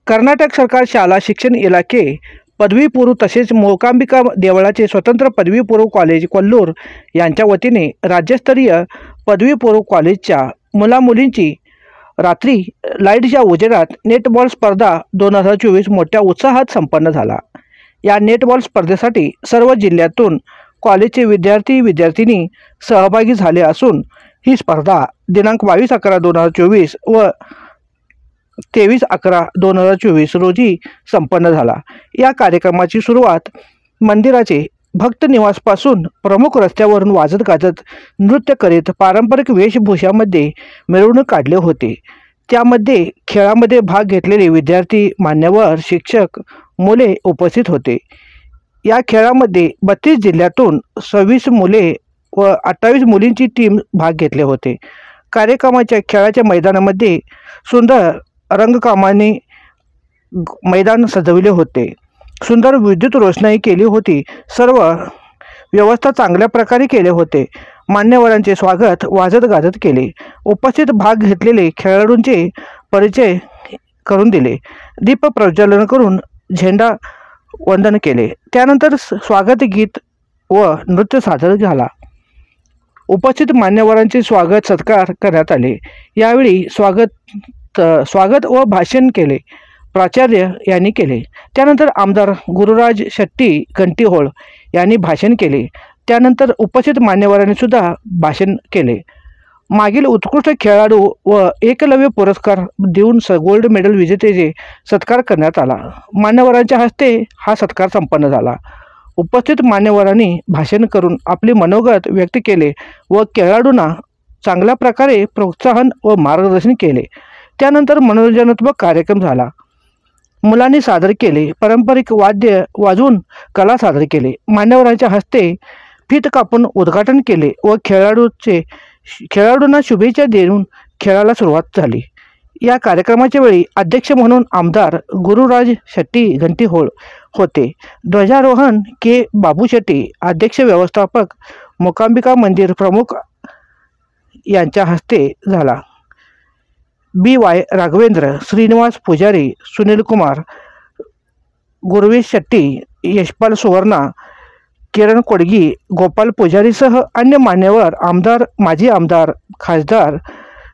कर्नाटक सरकार शाळा शिक्षण इलाके पदवी पूर्व तसेच मोकांबिका देवळाचे स्वतंत्र पदवी पूर्व कॉलेज कोल्लूर यांच्या वतीने राज्यस्तरीय पदवी पूर्व कॉलेजच्या मुलामुलींची रात्री लाईटच्या उजेडात नेटबॉल स्पर्धा 2024 मोठ्या उत्साहात संपन्न झाला। या नेटबॉल स्पर्धेसाठी सर्व जिल्ह्यातून कॉलेजचे विद्यार्थी-विद्यार्थिनी सहभागी झाले असून ही स्पर्धा दिनांक 22/11/2024 व 23/11/2024 रोजी संपन्न झाला। या कार्यक्रमाची सुरुवात मंदिराचे भक्त निवासपासून प्रमुख रस्त्यावरून वाजत गाजत नृत्य करीत पारंपरिक वेशभूषामध्ये मिरवणूक काढले होते। त्यामध्ये खेळामध्ये भाग घेतलेले विद्यार्थी, मान्यवर, शिक्षक, मुले उपस्थित होते। या खेळामध्ये 32 जिल्ह्यातून 26 मुले व 28 मुलींची टीम भाग घेतले होते। कार्यक्रमाच्या खेळाच्या मैदानामध्ये सुंदर रंगकामाने मैदान सजविले होते। सुंदर विद्युत रोषणाई केली होती। सर्व व्यवस्था चांगल्या प्रकारे केले होते। मान्यवरांचे स्वागत वाजत गाजत केले। उपस्थित भाग घेतलेले खेळाडूंचे परिचय करून दिले। दीप प्रज्वलन करून झेंडा वंदन केले। त्यानंतर स्वागत गीत व नृत्य सादर झाला। उपस्थित मान्यवरांचे स्वागत सत्कार करण्यात आले। यावेळी स्वागत व भाषण केले प्राचार्य यांनी केले। त्यानंतर आमदार गुरुराज शेट्टी घंटीहोळ यांनी भाषण केले। त्यानंतर उपस्थित मान्यवरांनी सुद्धा भाषण केले। मागील उत्कृष्ट खेळाडू व एकलव्य पुरस्कार देऊन गोल्ड मेडल विजेतेचे सत्कार करण्यात आला। मान्यवरांच्या हस्ते हा सत्कार संपन्न झाला। उपस्थित मान्यवरांनी भाषण करून आपले मनोगत व्यक्त केले व खेळाडूंना चांगल्या प्रकारे प्रोत्साहन व मार्गदर्शन केले। त्यानंतर मनोरंजनात्मक कार्यक्रम झाला। मुलांनी सादर केले पारंपरिक वाद्य वाजवून कला सादर केले। मान्यवरांच्या हस्ते फीत कापून उद्घाटन केले व खेळाडूंना शुभेच्छा देऊन खेळाला सुरुवात झाली। या कार्यक्रमाच्या वेळी अध्यक्ष म्हणून आमदार गुरुराज शेट्टी घंटीहोळ होते। ध्वजारोहण के बाबू शेट्टी, अध्यक्ष व्यवस्थापक मोकांबिका मंदिर प्रमुख यांच्या हस्ते झाला। BY राघवेंद्र, श्रीनिवास पुजारी, सुनील कुमार, गुरवेश शेट्टी, यशपाल सुवर्णा, किरण कोडगी, गोपाल पुजारीसह अन्य मान्यवर, आमदार, माजी आमदार, खासदार,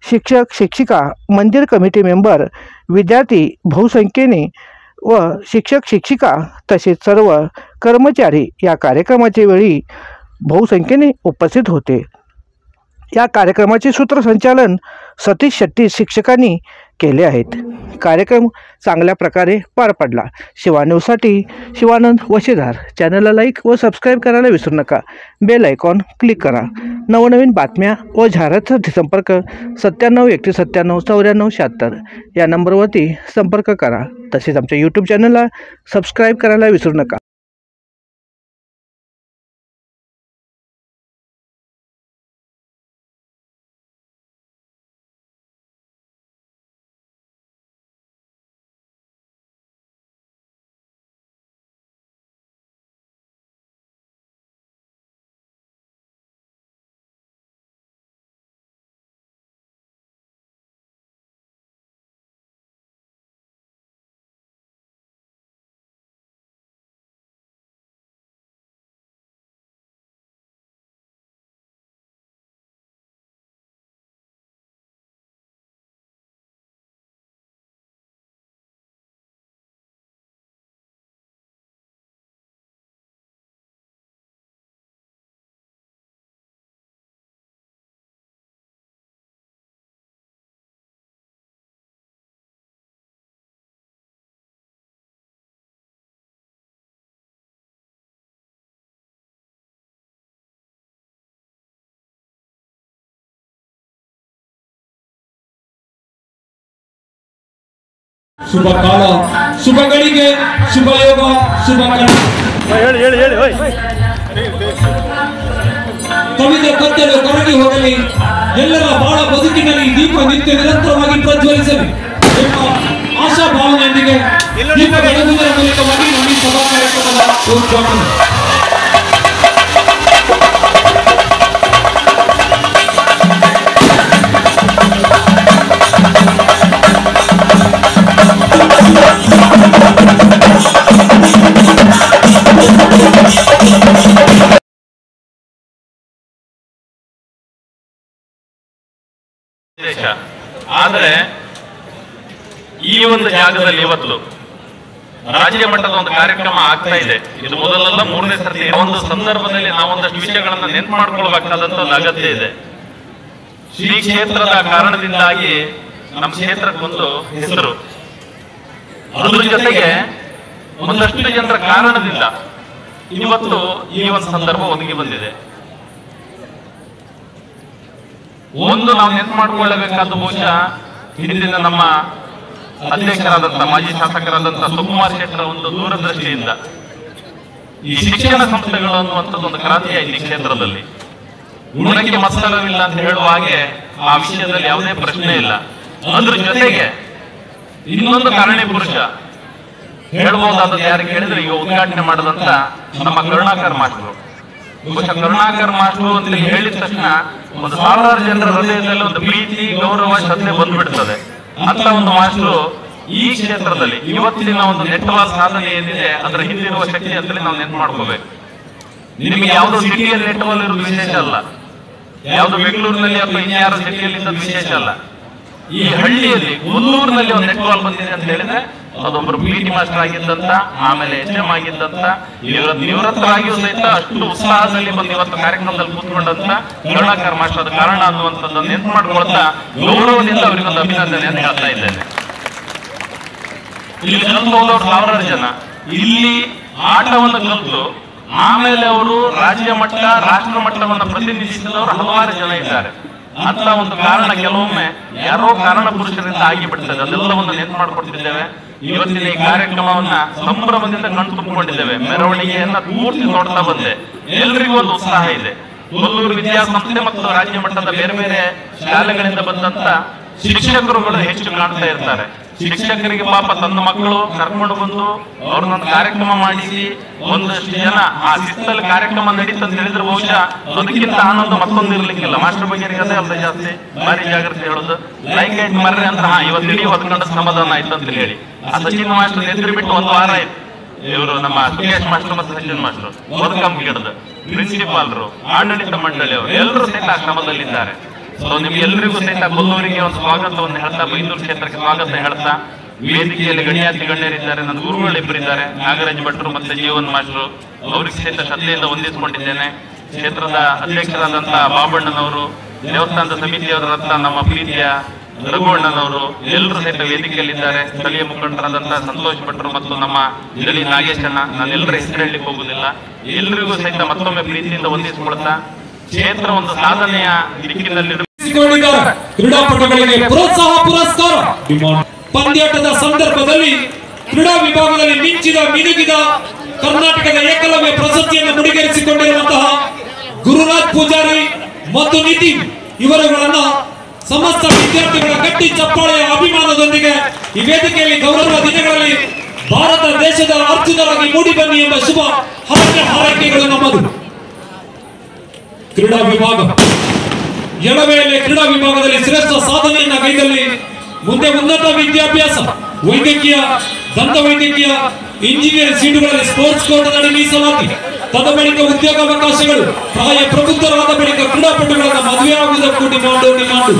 शिक्षक, शिक्षिका, मंदिर कमिटी मेंबर, विद्यार्थी बहुसंख्येने व शिक्षक शिक्षिका तसेच सर्व कर्मचारी या कार्यक्रमाच्या वेळी बहुसंख्येने उपस्थित होते। या कार्यक्रमाचे सूत्रसंचालन सतीश शेट्टी शिक्षकांनी केले आहेत। कार्यक्रम चांगल्या प्रकारे पार पडला। शिवा न्यूजसाठी शिवानंद वशीधार। चॅनलला लाईक व सबस्क्राईब करायला विसरू नका। बेल आयकॉन क्लिक करा। नवनवीन बातम्या व जाहिरातीसाठी संपर्क 97 या नंबरवरती संपर्क करा। तसेच आमच्या यूट्यूब चॅनलला सबस्क्राईब करायला विसरू नका। शुभ काल शुभ ಗಳಿಗೆ शुभ योग शुभ काल ಹೇಳಿ ಕವಿತೆ ಕತ್ತಲು ಕರಗಿ ಹೋಗಲಿ ಎಲ್ಲರ ಬಾಳ ಬದುಕಿನಲ್ಲಿ ದೀಪ ನಿತ್ಯ ನಿರಂತರವಾಗಿ ಪ್ರಜ್ವಲಿಸಲಿ ಎಂಬ ಆಶಾ ಭಾವನೆಯೊಂದಿಗೆ ದೀಪ ಬೆಳಗುವುದರ ಮೂಲಕವಾಗಿ ನಮ್ಮ ಸಭಾ ಕಾರ್ಯಕ್ರಮದ ಉದ್ಘಾಟನೆ ಉದ್ದೇಶ. ಆದರೆ ಈ ಒಂದು ಜಾಗದಲ್ಲಿ ಇವತ್ತು ರಾಜ್ಯ ಮಟ್ಟದ ಒಂದು ಕಾರ್ಯಕ್ರಮ ಆಗ್ತಾ ಇದೆ. ಇದು ಮೊದಲೆಲ್ಲ 3ನೇ ಸರ್ತಿ ಒಂದು ಸಂದರ್ಭದಲ್ಲಿ ನಾವು ಒಂದಷ್ಟು ವಿಷಯಗಳನ್ನ ನೆನ್ಪು ಮಾಡ್ಕೊಳ್ಬೇಕಾದಂತ ಒಂದು ಅಗತ್ಯ ಇದೆ. ಶ್ರೀ ಕ್ಷೇತ್ರದ ಕಾರಣದಿಂದಾಗಿ ನಮ್ಮ ಕ್ಷೇತ್ರಕ್ಕೊಂದು ಹೆಸರು, ಅದ್ರ ಜೊತೆಗೆ ಒಂದಷ್ಟು ಜನರ ಕಾರಣದಿಂದ ಇವತ್ತು ಈ ಒಂದು ಸಂದರ್ಭ ಒದಗಿ ಬಂದಿದೆ. ಒಂದು ನಾವು ನೆನ್ಪು ಮಾಡ್ಕೊಳ್ಳಬೇಕಾದ ಬಹುಶಃ ಹಿಂದಿನ ನಮ್ಮ ಅಧ್ಯಕ್ಷರಾದಂತಹ ಮಾಜಿ ಶಾಸಕರಾದಂತಹ ಸುಕುಮಾರ್ ಶೆಟ್ಟರ ಒಂದು ದೂರದೃಷ್ಟಿಯಿಂದ ಈ ಶಿಕ್ಷಣ ಸಂಸ್ಥೆಗಳು ಅನ್ನುವಂಥದ್ದು ಒಂದು ಕ್ರಾಂತಿ ಆಯ್ತು ಈ ಕ್ಷೇತ್ರದಲ್ಲಿ. ಗುಣಕ್ಕೆ ಮತ್ಸರವಿಲ್ಲ ಅಂತ ಹೇಳುವ ಹಾಗೆ ಆ ವಿಷಯದಲ್ಲಿ ಯಾವುದೇ ಪ್ರಶ್ನೆ ಇಲ್ಲ. ಅದ್ರ ಜೊತೆಗೆ ಇನ್ನೊಂದು ಕಾರಣಿ ಪುರುಷ ಹೇಳ್ಬಹುದಾದದ್ದು ಯಾರು ಕೇಳಿದ್ರೆ ಈಗ ಉದ್ಘಾಟನೆ ಮಾಡಿದಂತ ನಮ್ಮ ಕರುಣಾಕರ್ ಮಾಸ್ಟರು. ಬಹುಶಃ ಕರುಣಾಕರ್ ಮಾಸ್ಟರು ಅಂತ ಹೇಳಿದ ತಕ್ಷಣ ಒಂದು ಸಾವಿರಾರು ಜನರ ಹೃದಯದಲ್ಲಿ ಒಂದು ಪ್ರೀತಿ, ಗೌರವ, ಶ್ರದ್ಧೆ ಬಂದ್ಬಿಡ್ತದೆ. ಅಂತ ಒಂದು ಮಾಸ್ಟರು ಈ ಕ್ಷೇತ್ರದಲ್ಲಿ ಇವತ್ತಿನ ಒಂದು ನೆಟ್ವರ್ಕ್ ಸಾಧನೆ ಏನಿದೆ ಅದರ ಹಿಂದಿರುವ ಶಕ್ತಿ ಅಂತಲೇ ನಾವು ನೆನ್ಪು ಮಾಡ್ಕೋಬೇಕು. ನಿಮಗೆ ಯಾವುದೋ ಸಿಟಿಯಲ್ಲಿ ನೆಟ್ವರ್ಕ್ ಇರೋದು ವಿಶೇಷ ಅಲ್ಲ, ಯಾವ್ದು ಬೆಂಗಳೂರಿನಲ್ಲಿ ಅಥವಾ ಇನ್ಯಾರ ಸಿಟಿಯಲ್ಲಿ ಇದ್ದದ್ದು ವಿಶೇಷ ಅಲ್ಲ. ಈ ಹಳ್ಳಿಯಲ್ಲಿ ಕೊಲ್ಲೂರಿನಲ್ಲಿ ಒಂದು ನೆಟ್ವರ್ಕ್ ಬಂದಿದೆ ಅಂತ ಹೇಳಿದ್ರೆ ಅದೊಬ್ಬರು ಪಿ ಟಿ ಮಾಸ್ಟರ್ ಆಗಿದ್ದಂತ, ಆಮೇಲೆ SM ಆಗಿದ್ದಂತ, ನಿವೃತ್ತರಾಗಿಯೂ ಸಹಿತ ಅಷ್ಟು ಉತ್ಸಾಹದಲ್ಲಿ ಬಂದು ಇವತ್ತು ಕಾರ್ಯಕ್ರಮದಲ್ಲಿ ಕೂತ್ಕೊಂಡಂತ ಕರುಣಾಕರ್ ಮಾಸ್ಟರ್ ಅದು ಕಾರಣ ಅನ್ನುವಂಥದ್ದು ನೆನ್ಪು ಮಾಡ್ಕೊಳ್ತಾ ಗೌರವದಿಂದ ಅವರಿಗೊಂದು ಅಭಿನಂದನೆಯನ್ನು ಹೇಳ್ತಾ ಇದ್ದೇನೆ. ಇಲ್ಲಿ ಕಲಿತು ಹೋದವರು ಸಾವಿರಾರು ಜನ ಇಲ್ಲಿ ಆಟವನ್ನು ಕಲಿತು ಆಮೇಲೆ ಅವರು ರಾಜ್ಯ ಮಟ್ಟ, ರಾಷ್ಟ್ರ ಮಟ್ಟವನ್ನು ಪ್ರತಿನಿಧಿಸಿದವರು ಹಲವಾರು ಜನ ಇದ್ದಾರೆ. ಅಂತ ಒಂದು ಕಾರಣ ಕೆಲವೊಮ್ಮೆ ಯಾರೋ ಕಾರಣ ಪುರುಷರಿಂದ ಆಗಿಬಿಡ್ತದೆ. ಅದೆಲ್ಲವನ್ನು ನೆನ್ಪು ಮಾಡ್ಕೊಡ್ತಿದ್ದೇವೆ. ಇವತ್ತಿನ ಈ ಕಾರ್ಯಕ್ರಮವನ್ನ ಸಂಭ್ರಮದಿಂದ ಕಣ್ ತುಂಬಿಕೊಂಡಿದ್ದೇವೆ. ಮೆರವಣಿಗೆಯನ್ನ ಪೂರ್ತಿ ನೋಡ್ತಾ ಬಂದೆ. ಎಲ್ರಿಗೂ ಒಂದು ಉತ್ಸಾಹ ಇದೆ. ಕೊಲ್ಲೂರು ವಿದ್ಯಾಸಂಸ್ಥೆ ಮತ್ತು ರಾಜ್ಯ ಮಟ್ಟದ ಬೇರೆ ಬೇರೆ ಶಾಲೆಗಳಿಂದ ಬಂದಂತ ಶಿಕ್ಷಕರುಗಳು ಹೆಚ್ಚು ಕಾಣ್ತಾ ಇರ್ತಾರೆ. ಶಿಕ್ಷಕರಿಗೆ ಪಾಪ ತನ್ನ ಮಕ್ಕಳು ಕರ್ಕೊಂಡು ಬಂದು ಅವ್ರನ್ನೊಂದು ಕಾರ್ಯಕ್ರಮ ಮಾಡಿಸಿ ಒಂದಷ್ಟು ಜನ ಆ ಶಿಸ್ತಲ್ಲಿ ಕಾರ್ಯಕ್ರಮ ನಡೀತಂತ ಹೇಳಿದ್ರೆ ಬಹುಶಃ ಅದಕ್ಕಿಂತ ಆನಂದ ಮತ್ತೊಂದು ಇರ್ಲಿಕ್ಕಿಲ್ಲ. ಮಾಸ್ಟರ್ ಬಗ್ಗೆ ಅದೇ ಅಲ್ಲ ಜಾಸ್ತಿ ಭಾರಿ ಜಾಗ್ರತೆ ಹೇಳೋದು. ಲೈಕ್ ಆಯ್ತು ಮರ್ರಿ ಅಂತ ಇವತ್ತು ಇಡೀ ಹೊತ್ಕೊಂಡ ಸಮಾಧಾನ ಆಯ್ತು ಅಂತ ಹೇಳಿ ಆ ಸಚಿನ್ ಮಾಸ್ಟರ್ ಎದುರು ಬಿಟ್ಟು 1 ವಾರ ಆಯ್ತು. ಇವರು ನಮ್ಮ ಸುರೇಶ್ ಮಾಸ್ಟರ್ ಮತ್ತು ಸಚಿನ್ ಮಾಸ್ಟರ್ ಓದ್ಕಂಪ್ ಗಿಡದ ಪ್ರಿನ್ಸಿಪಾಲ್ರು, ಆಡಳಿತ ಮಂಡಳಿಯವರು ಎಲ್ಲರೂ ಸಹಿತ ಆ ಕ್ರಮದಲ್ಲಿದ್ದಾರೆ. ಸೊ ನಿಮ್ಗೆಲ್ಲರಿಗೂ ಸಹಿತ ಕೊಲ್ಲೂರಿಗೆ ಒಂದು ಸ್ವಾಗತವನ್ನು ಹೇಳ್ತಾ, ಬೈಂದೂರು ಕ್ಷೇತ್ರಕ್ಕೆ ಸ್ವಾಗತ ಹೇಳ್ತಾ, ವೇದಿಕೆಯಲ್ಲಿ ಗಣ್ಯಾತಿ ಗಣ್ಯರಿದ್ದಾರೆ. ನನ್ನ ಗುರುಗಳು ಇಬ್ಬರಿದ್ದಾರೆ, ನಾಗರಾಜ್ ಭಟ್ರು ಮತ್ತೆ ಜೀವನ್ ಮಾಸ್ಟರು. ಅವ್ರಿಗೆ ಸಹಿತ ಶ್ರದ್ಧೆಯಿಂದ ವಂದಿಸಿಕೊಂಡಿದ್ದೇನೆ. ಕ್ಷೇತ್ರದ ಅಧ್ಯಕ್ಷರಾದಂತಹ ಬಾಬಣ್ಣನವರು, ದೇವಸ್ಥಾನದ ಸಮಿತಿಯವರಾದಂತಹ ನಮ್ಮ ಪ್ರೀತಿಯ ರಘುವಣ್ಣನವರು ಎಲ್ಲರೂ ಸಹಿತ ವೇದಿಕೆಯಲ್ಲಿದ್ದಾರೆ. ಸ್ಥಳೀಯ ಮುಖಂಡರಾದಂತಹ ಸಂತೋಷ್ ಭಟ್ರು ಮತ್ತು ನಮ್ಮ ಜಲಿ ನಾಗೇಶಣ್ಣ, ನಾನೆಲ್ಲರ ಹೆಸರು ಹೇಳಲಿಕ್ಕೆ ಹೋಗುದಿಲ್ಲ. ಎಲ್ಲರಿಗೂ ಸಹಿತ ಮತ್ತೊಮ್ಮೆ ಪ್ರೀತಿಯಿಂದ ವಂದಿಸಿಕೊಳ್ತಾ ಕ್ಷೇತ್ರ ಒಂದು ಸಾಧನೆಯ ದಿಕ್ಕಿನಲ್ಲಿ ಕ್ರೀಡಾಪಟುಗಳಿಗೆ ಪ್ರೋತ್ಸಾಹ ಪುರಸ್ಕಾರ. ಪಂದ್ಯಾಟದ ಸಂದರ್ಭದಲ್ಲಿ ಕ್ರೀಡಾ ವಿಭಾಗದಲ್ಲಿ ಮಿನುಗಿದ ಕರ್ನಾಟಕದ ಏಕಲವ್ಯ ಪ್ರಶಸ್ತಿಯನ್ನು ಮುಡಿಗೇರಿಸಿಕೊಂಡಿರುವಂತಹ ಗುರುರಾಜ್ ಪೂಜಾರಿ ಮತ್ತು ನಿತಿನ್ ಇವರುಗಳನ್ನ ಸಮಸ್ತ ವಿದ್ಯಾರ್ಥಿಗಳ ಗಟ್ಟಿ ಚಪ್ಪಾಳೆಯ ಅಭಿಮಾನದೊಂದಿಗೆ ಈ ವೇದಿಕೆಯಲ್ಲಿ ಗೌರವ ದಿನಗಳಲ್ಲಿ ಭಾರತ ದೇಶದ ಅರ್ಜುನರಾಗಿ ಮೂಡಿ ಬನ್ನಿ ಎಂಬ ಶುಭ ಹಾರೈಕೆಗಳು ನಮ್ಮದು. ಕ್ರೀಡಾ ವಿಭಾಗ ಎಡವೆಯಲ್ಲಿ ಕ್ರೀಡಾ ವಿಭಾಗದಲ್ಲಿ ಶ್ರೇಷ್ಠ ಸಾಧನೆಯನ್ನ ಕೈದಲ್ಲಿ ಮುಂದೆ ಉನ್ನತ ವಿದ್ಯಾಭ್ಯಾಸ, ವೈದ್ಯಕೀಯ, ದಂತ ವೈದ್ಯಕೀಯ, ಇಂಜಿನಿಯರಿಂಗ್ ಸೀಟುಗಳಲ್ಲಿ ಸ್ಪೋರ್ಟ್ಸ್ ಕೋಟಾದಡಿ ಮೀಸಲಾತಿ, ತದ ಬಳಿಕ ಉದ್ಯೋಗಾವಕಾಶಗಳು, ಪ್ರಾಯ ಪ್ರಬುದ್ಧರಾದ ಬಳಿಕ ಕ್ರೀಡಾಪಟುಗಳನ್ನ ಮದುವೆಯಾಗುವುದಕ್ಕೂ ಡಿಮಾಂಡು.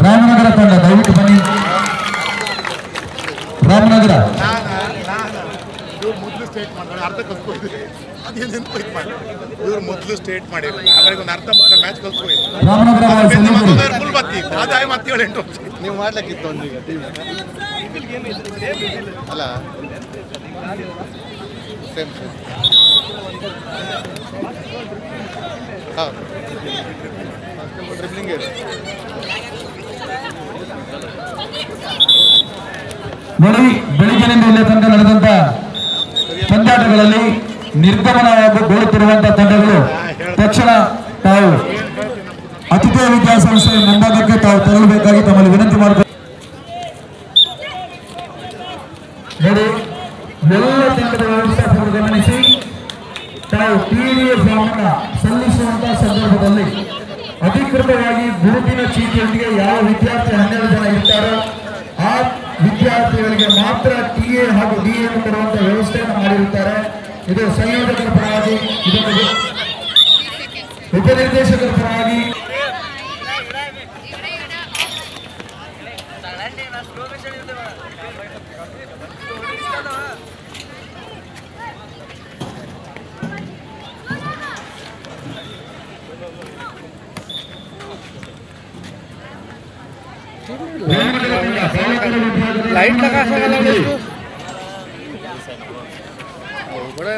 ರಾಮನಗರ ತಂಡ ದಯವಿಟ್ಟು ಬನ್ನಿ. ರಾಮನಗರ ಮೊದಲು ಸ್ಟೇಟ್ ಮಾಡ್ತಾರೆ, ಅರ್ಧ ಕಲ್ತ್ಕೊಳ್ತೀವಿ. ಇವ್ರು ಮೊದಲು ಸ್ಟೇಟ್ ಮಾಡಿದ್ರು, ಆಮೇಲೆ ಒಂದು ಅರ್ಧ ಮ್ಯಾಚ್ ಕಲ್ತ್ಕೊಯ್ತು. ಫುಲ್ ಬತ್ತಿ ಆದಾಯ ಮತ್ತೆ 7-8 ವರ್ಷ ನೀವು ಮಾಡ್ಲಿಕ್ಕಿತ್ತು ಒಂದೀಗ ಅಲ್ಲ ಸೇಮ್ ಹೌದು ಡ್ರಿಬ್ಲಿಂಗ್ ನೋಡಿ. ಬೆಳಿಗ್ಗಿನಿಂದ ಇಲ್ಲಿ ತನಕ ನಡೆದಂತ ಪಂದ್ಯಾಟಗಳಲ್ಲಿ ನಿರ್ಗಮನಗೊಳ್ಳುತ್ತಿರುವಂತಹ ತಂಡಗಳು ತಕ್ಷಣ ತಾವು ಅತಿಥೇಯ ವಿದ್ಯಾಸಂಸ್ಥೆಯ ಮುಂಭಾಗಕ್ಕೆ ತಾವು ತೆರಳಬೇಕಾಗಿ ತಮ್ಮಲ್ಲಿ ವಿನಂತಿ ಮಾಡಿಕೊಳ್ಳಿ. ನೋಡಿ, ಎಲ್ಲ ತಂಡದ ವ್ಯವಸ್ಥಾಪಕರು ಗಮನಿಸಿ, ತಾವು ಟಿಡಿಎ ಫಾರ್ಮ್ ಸಲ್ಲಿಸುವಂತಹ ಸಂದರ್ಭದಲ್ಲಿ ಅಧಿಕೃತವಾಗಿ ಗುರುತಿನ ಚೀಟಿಯೊಂದಿಗೆ ಯಾವ ವಿದ್ಯಾರ್ಥಿ 12 ಜನ ಇರ್ತಾರೋ ಆ ವಿದ್ಯಾರ್ಥಿಗಳಿಗೆ ಮಾತ್ರ ಟಿಎ ಹಾಗೂ ಡಿಎ ಕೊಡುವಂತಹ ವ್ಯವಸ್ಥೆಯನ್ನು ಮಾಡಿರುತ್ತಾರೆ. ಇದು ಸಂಯೋಜಕರ ಪರವಾಗಿ, ಇದೊಂದು ಉಪನಿರ್ದೇಶಕರ ಪರವಾಗಿ लाइट लगा सकला इसको बड़ा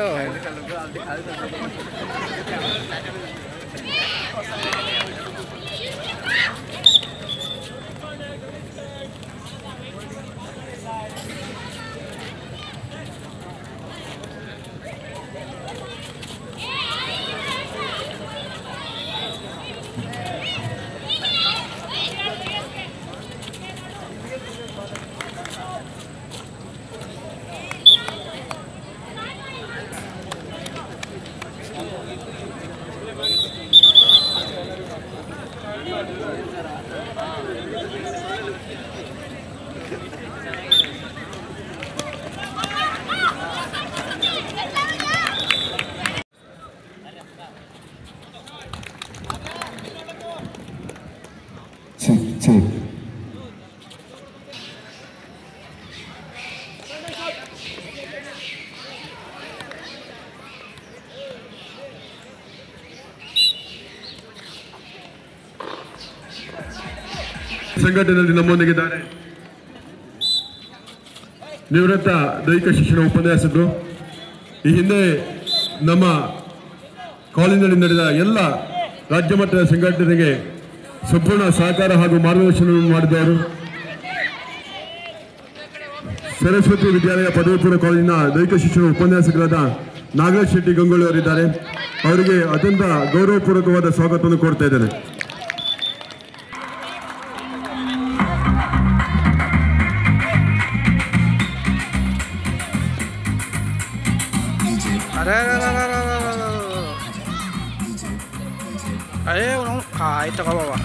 ಸಂಘಟನೆಯಲ್ಲಿ ನಮ್ಮೊಂದಿಗಿದ್ದಾರೆ ನಿವೃತ್ತ ದೈಹಿಕ ಶಿಕ್ಷಣ ಉಪನ್ಯಾಸಕರು. ಈ ಹಿಂದೆ ನಮ್ಮ ಕಾಲೇಜಿನಲ್ಲಿ ನಡೆದ ಎಲ್ಲ ರಾಜ್ಯ ಮಟ್ಟದ ಸಂಘಟನೆಗೆ ಸಂಪೂರ್ಣ ಸಹಕಾರ ಹಾಗೂ ಮಾರ್ಗದರ್ಶನವನ್ನು ಮಾಡಿದವರು. ಸರಸ್ವತಿ ವಿದ್ಯಾಲಯ ಪದವಿ ಪೂರ್ವ ಕಾಲೇಜಿನ ದೈಹಿಕ ಶಿಕ್ಷಣ ಉಪನ್ಯಾಸಕರಾದ ನಾಗರಾಜ್ ಶೆಟ್ಟಿ ಗಂಗೊಳ್ಳಿ ಅವರಿದ್ದಾರೆ. ಅವರಿಗೆ ಅತ್ಯಂತ ಗೌರವಪೂರ್ವಕವಾದ ಸ್ವಾಗತವನ್ನು ಕೋರ್ತಾ ಇದ್ದೇನೆ. अरे ito ka baba.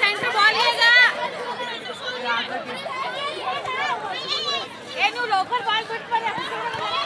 Centre ball local ball